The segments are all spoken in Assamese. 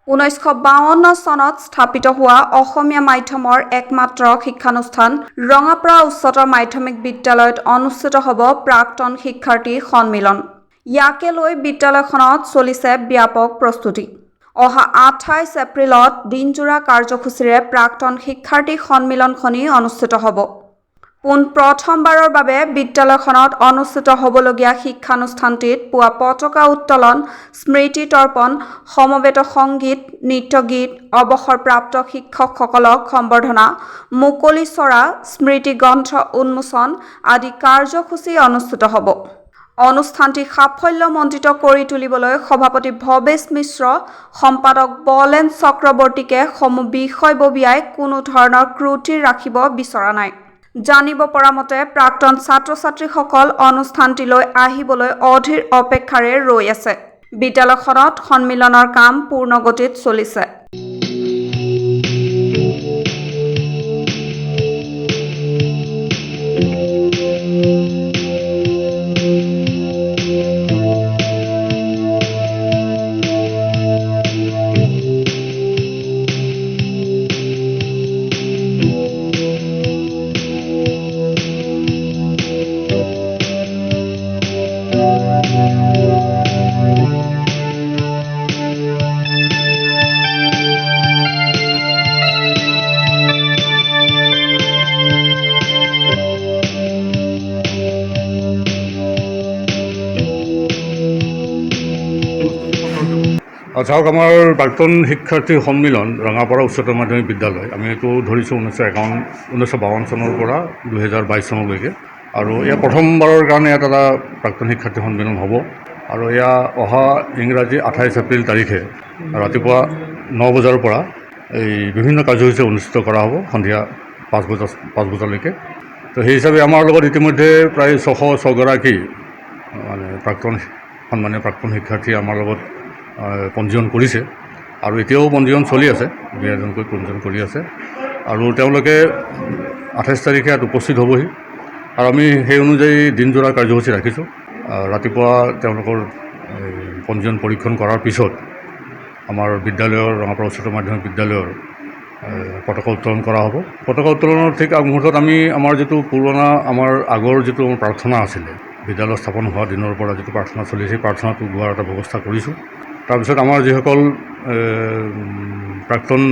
1952 চনত স্থাপিত হোৱা অসমীয়া মাধ্যমৰ একমাত্ৰ শিক্ষানুষ্ঠান ৰঙাপাৰা উচ্চতৰ মাধ্যমিক বিদ্যালয়ত অনুষ্ঠিত হ'ব প্ৰাক্তন শিক্ষাৰ্থী সন্মিলন। ইয়াকে লৈ বিদ্যালয়খনত চলিছে ব্যাপক প্ৰস্তুতি। অহা 28 এপ্ৰিলত দিনজোৰা কাৰ্যসূচীৰে প্ৰাক্তন শিক্ষাৰ্থী সন্মিলনখনি অনুষ্ঠিত হ'ব। প্ৰথমবাৰৰ বাবে বিদ্যালয়খনত অনুষ্ঠিত হ'বলগীয়া শিক্ষানুষ্ঠানটিত পুৱা পতাকা উত্তোলন, স্মৃতি তৰ্পণ, সমবেত সংগীত, নৃত্যগীত, অৱসৰপ্ৰাপ্ত শিক্ষকসকলক সম্বৰ্ধনা, মুকলি চৰা, স্মৃতি গ্ৰন্থ উন্মোচন আদি কাৰ্যসূচী অনুষ্ঠিত হ'ব। অনুষ্ঠানটি সাফল্যমণ্ডিত কৰি তুলিবলৈ সভাপতি ভৱেশ মিশ্ৰ, সম্পাদক বলেন চক্ৰৱৰ্তীকে সমূহ বিষয়ববীয়াই কোনো ধৰণৰ ত্ৰুটি ৰাখিব বিচৰা নাই। জানিব পৰা মতে প্ৰাক্তন ছাত্ৰ-ছাত্ৰীসকল অনুষ্ঠানটিলৈ আহিবলৈ অধীৰ অপেক্ষাৰে ৰৈ আছে। বিদ্যালয়খনত সন্মিলনৰ কাম পূৰ্ণগতিত চলিছে। চাওক, আমাৰ প্ৰাক্তন শিক্ষাৰ্থী সন্মিলন ৰঙাপাৰা উচ্চতৰ মাধ্যমিক বিদ্যালয়, আমি এইটো ধৰিছোঁ 1952 চনৰ পৰা 2022 চনলৈকে। আৰু এয়া প্ৰথমবাৰৰ কাৰণে ইয়াত এটা প্ৰাক্তন শিক্ষাৰ্থী সন্মিলন হ'ব। আৰু এয়া অহা ইংৰাজী 28 এপ্ৰিল তাৰিখে ৰাতিপুৱা 9 বজাৰ পৰা এই বিভিন্ন কাৰ্যসূচী অনুষ্ঠিত কৰা হ'ব সন্ধিয়া 5 বজালৈকে। তো সেই হিচাপে আমাৰ লগত ইতিমধ্যে প্ৰায় 606 গৰাকী সন্মানীয় প্ৰাক্তন শিক্ষাৰ্থী আমাৰ লগত পঞ্জীয়ন কৰিছে আৰু এতিয়াও পঞ্জীয়ন চলি আছে, 2জনকৈ পঞ্জীয়ন কৰি আছে। আৰু তেওঁলোকে 28 তাৰিখে ইয়াত উপস্থিত হ'বহি। আৰু আমি সেই অনুযায়ী দিনজোৰা কাৰ্যসূচী ৰাখিছোঁ। ৰাতিপুৱা তেওঁলোকৰ পঞ্জীয়ন পৰীক্ষণ কৰাৰ পিছত আমাৰ বিদ্যালয়ৰ ৰঙাপাৰা উচ্চতৰ মাধ্যমিক বিদ্যালয়ৰ পতাকা উত্তোলন কৰা হ'ব। পতাকা উত্তোলনৰ ঠিক আগমুহূৰ্তত আমি আমাৰ যিটো পুৰণা আগৰ যিটো প্ৰাৰ্থনা আছিলে, বিদ্যালয় স্থাপন হোৱা দিনৰ পৰা যিটো প্ৰাৰ্থনা চলি সেই প্ৰাৰ্থনাটো গোৱাৰ এটা ব্যৱস্থা কৰিছোঁ। তাৰপিছত আমাৰ যিসকল প্ৰাক্তন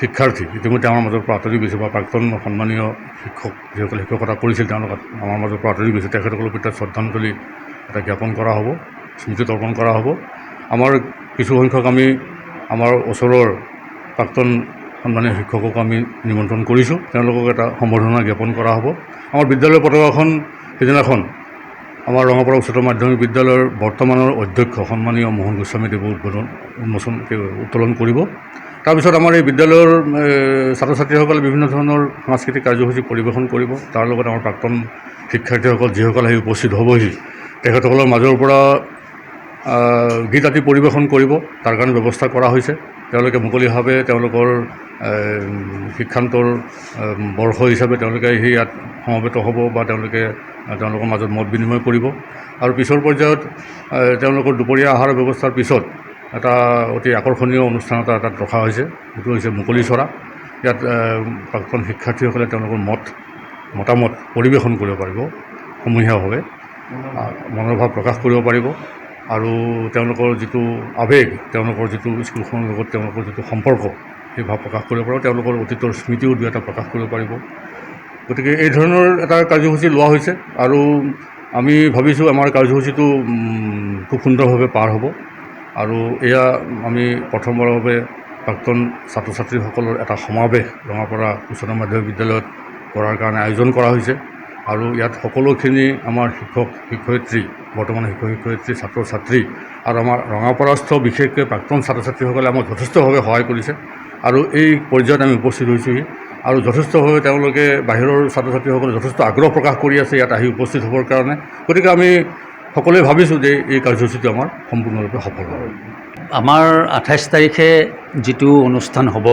শিক্ষাৰ্থী ইতিমধ্যে আমাৰ মাজৰ পৰা আঁতৰি গৈছে, বা প্ৰাক্তন সন্মানীয় শিক্ষক যিসকলে শিক্ষকতা কৰিছিল তেওঁলোক আমাৰ মাজৰ পৰা আঁতৰি গৈছে, তেখেতসকলৰ প্ৰতি শ্ৰদ্ধাঞ্জলি এটা জ্ঞাপন কৰা হ'ব, স্মৃতি তৰ্পণ কৰা হ'ব। আমাৰ কিছুসংখ্যক আমি আমাৰ ওচৰৰ প্ৰাক্তন সন্মানীয় শিক্ষকক আমি নিমন্ত্ৰণ কৰিছোঁ, তেওঁলোকক এটা সম্বৰ্ধনা জ্ঞাপন কৰা হ'ব। আমাৰ বিদ্যালয়ৰ পতাকাখন সেইদিনাখন আমাৰ ৰঙাপাৰা উচ্চতৰ মাধ্যমিক বিদ্যালয়ৰ বৰ্তমানৰ অধ্যক্ষ সন্মানীয় মোহন গোস্বামী দেৱে উত্তোলন কৰিব। তাৰপিছত আমাৰ এই বিদ্যালয়ৰ ছাত্ৰ ছাত্ৰীসকলে বিভিন্ন ধৰণৰ সাংস্কৃতিক কাৰ্যসূচী পৰিৱেশন কৰিব। তাৰ লগত আমাৰ প্ৰাক্তন শিক্ষাৰ্থীসকল যিসকল আহি উপস্থিত হ'বহি, তেখেতসকলৰ মাজৰ পৰা গীত আদি পৰিৱেশন কৰিব, তাৰ কাৰণে ব্যৱস্থা কৰা হৈছে। তেওঁলোকে মুকলিভাৱে তেওঁলোকৰ শিক্ষান্তৰ বৰ্ষ হিচাপে তেওঁলোকে আহি ইয়াত সমবেত হ'ব, বা তেওঁলোকৰ মাজত মত বিনিময় কৰিব। আৰু পিছৰ পৰ্যায়ত তেওঁলোকৰ দুপৰীয়া আহাৰৰ ব্যৱস্থাৰ পিছত এটা অতি আকৰ্ষণীয় অনুষ্ঠান এটা ৰখা হৈছে, সেইটো হৈছে মুকলি চৰা। ইয়াত প্ৰাক্তন শিক্ষাৰ্থীসকলে তেওঁলোকৰ মতামত পৰিৱেশন কৰিব পাৰিব, সমূহীয়াভাৱে মনৰ ভাৱ প্ৰকাশ কৰিব পাৰিব। আৰু তেওঁলোকৰ যিটো আৱেগ, তেওঁলোকৰ যিটো স্কুলখনৰ লগত তেওঁলোকৰ যিটো সম্পৰ্ক, সেই ভাৱ প্ৰকাশ কৰিব পাৰিব। তেওঁলোকৰ অতীতৰ স্মৃতিও দুই এটা প্ৰকাশ কৰিব পাৰিব। গতিকে এই ধৰণৰ এটা কাৰ্যসূচী লোৱা হৈছে। আৰু আমি ভাবিছোঁ আমাৰ কাৰ্যসূচীটো খুব সুন্দৰভাৱে পাৰ হ'ব। আৰু এয়া আমি প্ৰথমবাৰৰ বাবে প্ৰাক্তন ছাত্ৰ ছাত্ৰীসকলৰ এটা সমাৱেশ ৰঙাপাৰা উচ্চতৰ মাধ্যমিক বিদ্যালয়ত কৰাৰ কাৰণে আয়োজন কৰা হৈছে। আৰু ইয়াত সকলোখিনি আমাৰ শিক্ষয়িত্ৰী, বৰ্তমানৰ শিক্ষয়িত্ৰী, ছাত্ৰ ছাত্ৰী আৰু আমাৰ ৰঙাপাৰাস্থ বিশেষকৈ প্ৰাক্তন ছাত্ৰ ছাত্ৰীসকলে আমাক যথেষ্টভাৱে সহায় কৰিছে। আৰু এই পৰ্যায়ত আমি উপস্থিত হৈছোঁহি। আৰু যথেষ্টভাৱে তেওঁলোকে বাহিৰৰ ছাত্ৰ ছাত্ৰীসকলে যথেষ্ট আগ্ৰহ প্ৰকাশ কৰি আছে ইয়াত আহি উপস্থিত হ'বৰ কাৰণে। গতিকে আমি সকলোৱে ভাবিছোঁ যে এই কাৰ্যসূচীটো আমাৰ সম্পূৰ্ণৰূপে সফল হ'ব। আমাৰ 28 তাৰিখে যিটো অনুষ্ঠান হ'ব,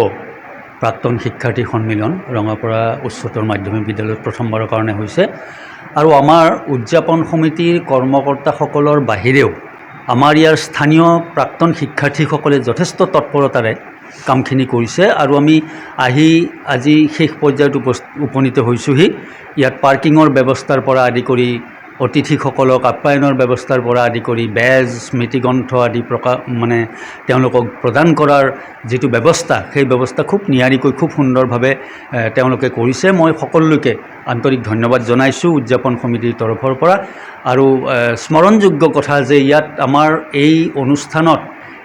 প্ৰাক্তন শিক্ষাৰ্থী সন্মিলন ৰঙাপাৰা উচ্চতৰ মাধ্যমিক বিদ্যালয়ত প্ৰথমবাৰৰ কাৰণে হৈছে। আৰু আমাৰ উদযাপন সমিতিৰ কৰ্মকৰ্তাসকলৰ বাহিৰেও আমাৰ ইয়াৰ স্থানীয় প্ৰাক্তন শিক্ষাৰ্থীসকলে যথেষ্ট তৎপৰতাৰে কামখিনি কৰিছে আৰু আমি আজি শেষ পৰ্যায়ত উপনীত হৈছোঁহি। ইয়াত পাৰ্কিঙৰ ব্যৱস্থাৰ পৰা আদি কৰি অতিথিসকলক আপ্যায়নৰ ব্যৱস্থাৰ পৰা আদি কৰি বেজ স্মৃতিগ্ৰন্থ আদি তেওঁলোকক প্ৰদান কৰাৰ যিটো ব্যৱস্থা, সেই ব্যৱস্থা খুব নিয়াৰিকৈ খুব সুন্দৰভাৱে তেওঁলোকে কৰিছে। মই সকলোকে আন্তৰিক ধন্যবাদ জনাইছোঁ উদযাপন সমিতিৰ তৰফৰ পৰা। আৰু স্মৰণযোগ্য কথা যে ইয়াত আমাৰ এই অনুষ্ঠানত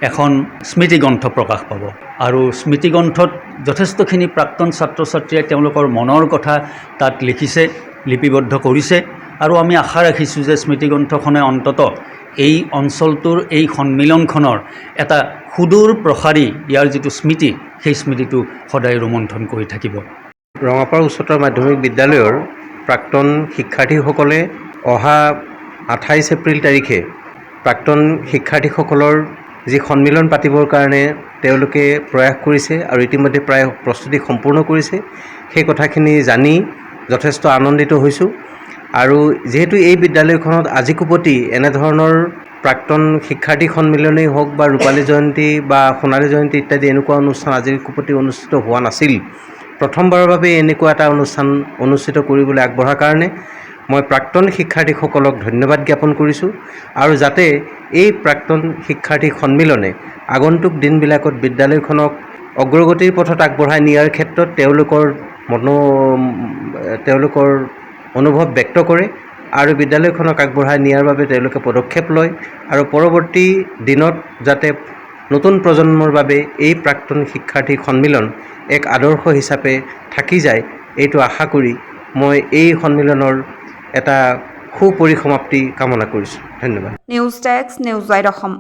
এখন স্মৃতিগ্ৰন্থ প্ৰকাশ পাব আৰু স্মৃতিগ্ৰন্থত যথেষ্টখিনি প্ৰাক্তন ছাত্ৰ ছাত্ৰীয়ে তেওঁলোকৰ মনৰ কথা তাত লিখিছে, লিপিবদ্ধ কৰিছে আৰু আমি আশা ৰাখিছোঁ যে স্মৃতিগ্ৰন্থখনে অন্ততঃ এই অঞ্চলটোৰ এই সন্মিলনখনৰ এটা সুদূৰ প্ৰসাৰী ইয়াৰ যিটো স্মৃতি, সেই স্মৃতিটো সদায় ৰোমন্থন কৰি থাকিব। ৰঙাপাৰা উচ্চতৰ মাধ্যমিক বিদ্যালয়ৰ প্ৰাক্তন শিক্ষাৰ্থীসকলে অহা 28 এপ্ৰিল তাৰিখে প্ৰাক্তন শিক্ষাৰ্থীসকলৰ যি সন্মিলন পাতিবৰ কাৰণে তেওঁলোকে প্ৰয়াস কৰিছে আৰু ইতিমধ্যে প্ৰায় প্ৰস্তুতি সম্পূৰ্ণ কৰিছে, সেই কথাখিনি জানি যথেষ্ট আনন্দিত হৈছোঁ। আৰু যিহেতু এই বিদ্যালয়খনত আজিকোপতি এনেধৰণৰ প্ৰাক্তন শিক্ষাৰ্থী সন্মিলনেই হওক বা ৰূপালী জয়ন্তী বা সোণালী জয়ন্তী ইত্যাদি এনেকুৱা অনুষ্ঠান আজিকোপতি অনুষ্ঠিত হোৱা নাছিল, প্ৰথমবাৰৰ বাবে এনেকুৱা এটা অনুষ্ঠান অনুষ্ঠিত কৰিবলৈ আগবঢ়াৰ কাৰণে মই প্ৰাক্তন শিক্ষাৰ্থীসকলক ধন্যবাদ জ্ঞাপন কৰিছোঁ। আৰু যাতে এই প্ৰাক্তন শিক্ষাৰ্থী সন্মিলনে আগন্তুক দিনবিলাকত বিদ্যালয়খনক অগ্ৰগতিৰ পথত আগবঢ়াই নিয়াৰ ক্ষেত্ৰত তেওঁলোকৰ অনুভৱ ব্যক্ত কৰে আৰু বিদ্যালয়খনক আগবঢ়াই নিয়াৰ বাবে তেওঁলোকে পদক্ষেপ লয় আৰু পৰৱৰ্তী দিনত যাতে নতুন প্ৰজন্মৰ বাবে এই প্ৰাক্তন শিক্ষাৰ্থী সন্মিলন এক আদৰ্শ হিচাপে থাকি যায়, এইটো আশা কৰি মই এই সন্মিলনৰ এটা সুপৰিসমাপ্তি কামনা কৰিছোঁ। ধন্যবাদ। News desk, news live Assam.